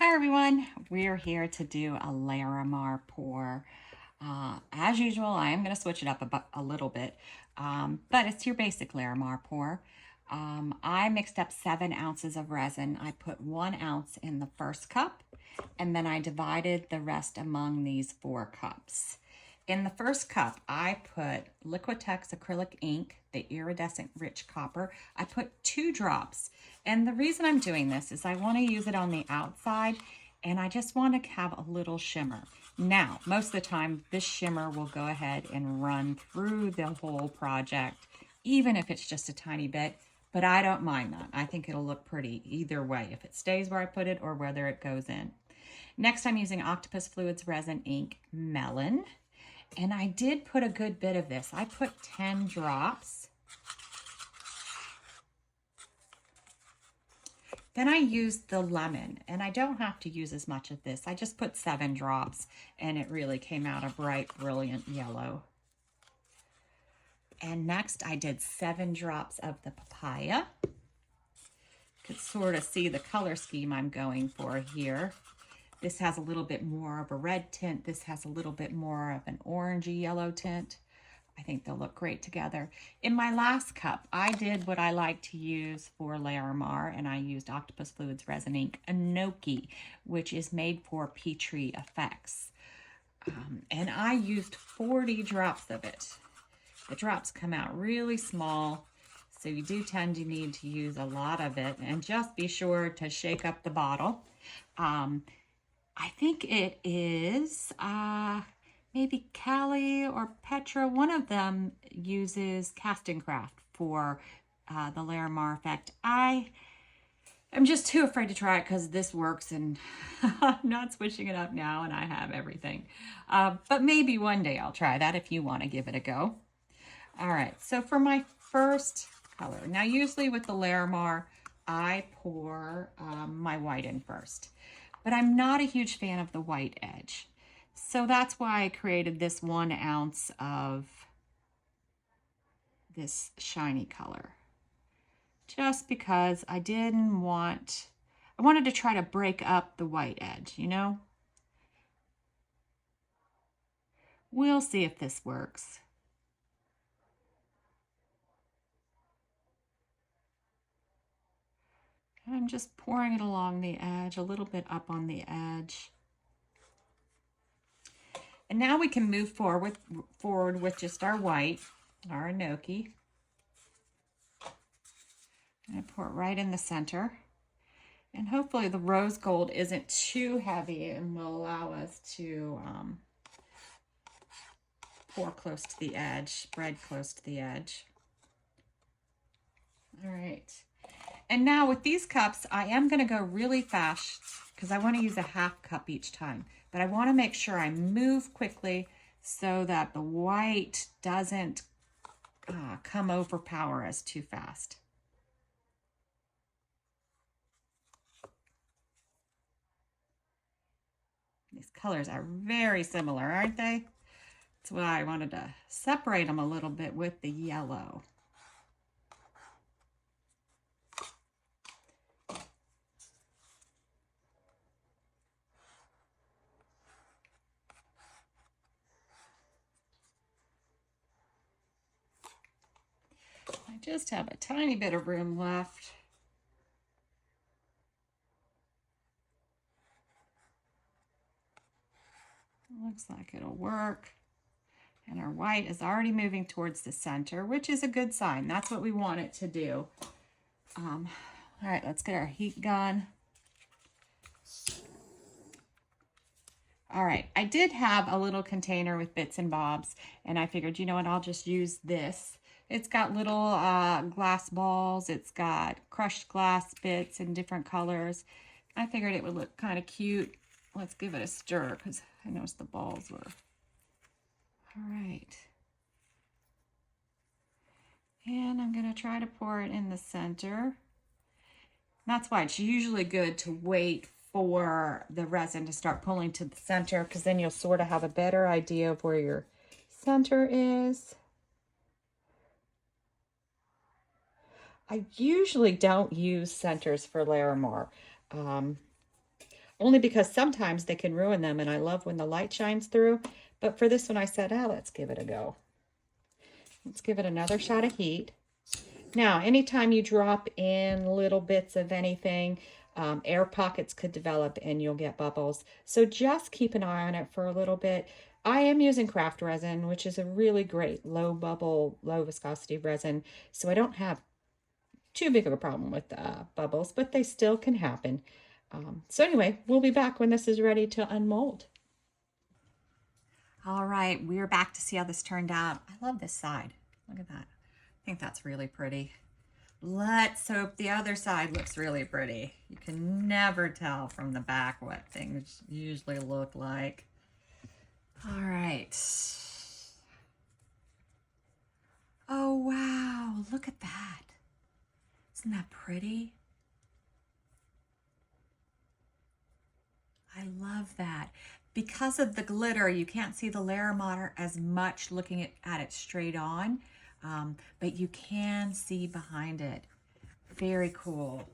Hi everyone, we're here to do a Larimar pour. As usual, I am going to switch it up a little bit, but it's your basic Larimar pour. I mixed up 7 ounces of resin. I put 1 ounce in the first cup, and then I divided the rest among these 4 cups. In the first cup, I put Liquitex acrylic ink, the iridescent rich copper. I put 2 drops. And the reason I'm doing this is I want to use it on the outside and I just want to have a little shimmer. Now, most of the time, this shimmer will go ahead and run through the whole project, even if it's just a tiny bit, but I don't mind that. I think it'll look pretty either way, if it stays where I put it or whether it goes in. Next, I'm using Octopus Fluids Resin Ink Melon. And I did put a good bit of this. I put 10 drops. Then I used the lemon, and I don't have to use as much of this. I just put 7 drops, and it really came out a bright, brilliant yellow. And next I did 7 drops of the papaya. You could sort of see the color scheme I'm going for here. This has a little bit more of a red tint. This has a little bit more of an orangey yellow tint. I think they'll look great together. In my last cup, I did what I like to use for Larimar, and I used Octopus Fluids Resin Ink Enoki, which is made for Petri effects. And I used 40 drops of it. The drops come out really small, so you do tend to need to use a lot of it, and just be sure to shake up the bottle. I think it is maybe Callie or Petra. One of them uses Casting Craft for the Larimar effect. I am just too afraid to try it because this works and I'm not switching it up now and I have everything. But maybe one day I'll try that if you want to give it a go. All right, so for my first color, now usually with the Larimar, I pour my white in first. But I'm not a huge fan of the white edge. So that's why I created this 1 ounce of this shiny color. Just because I wanted to try to break up the white edge, you know? We'll see if this works. I'm just pouring it along the edge, a little bit up on the edge. And now we can move forward with just our white, our enoki. I pour it right in the center. And hopefully the rose gold isn't too heavy and will allow us to pour close to the edge, spread close to the edge. All right. And now with these cups, I am going to go really fast because I want to use a half cup each time. But I want to make sure I move quickly so that the white doesn't come overpower us too fast. These colors are very similar, aren't they? That's why I wanted to separate them a little bit with the yellow. I just have a tiny bit of room left. Looks like it'll work. And our white is already moving towards the center, which is a good sign. That's what we want it to do. All right, let's get our heat gun. All right, I did have a little container with bits and bobs, and I figured, you know what, I'll just use this. It's got little glass balls. It's got crushed glass bits in different colors. I figured it would look kind of cute. Let's give it a stir because I noticed the balls were. All right. And I'm going to try to pour it in the center. That's why it's usually good to wait for the resin to start pulling to the center, because then you'll sort of have a better idea of where your center is. I usually don't use centers for Larimar. only because sometimes they can ruin them, and I love when the light shines through. But for this one, I said, oh, let's give it a go. Let's give it another shot of heat. Now, anytime you drop in little bits of anything, air pockets could develop and you'll get bubbles. So just keep an eye on it for a little bit. I am using craft resin, which is a really great low bubble, low viscosity resin. So I don't have too big of a problem with bubbles, but they still can happen. So anyway, we'll be back when this is ready to unmold. All right, we're back to see how this turned out. I love this side. Look at that. I think that's really pretty. Let's hope the other side looks really pretty. You can never tell from the back what things usually look like. All right. Oh, wow. Look at that. Isn't that pretty? I love that. Because of the glitter, you can't see the Larimar as much looking at it straight on, but you can see behind it. Very cool.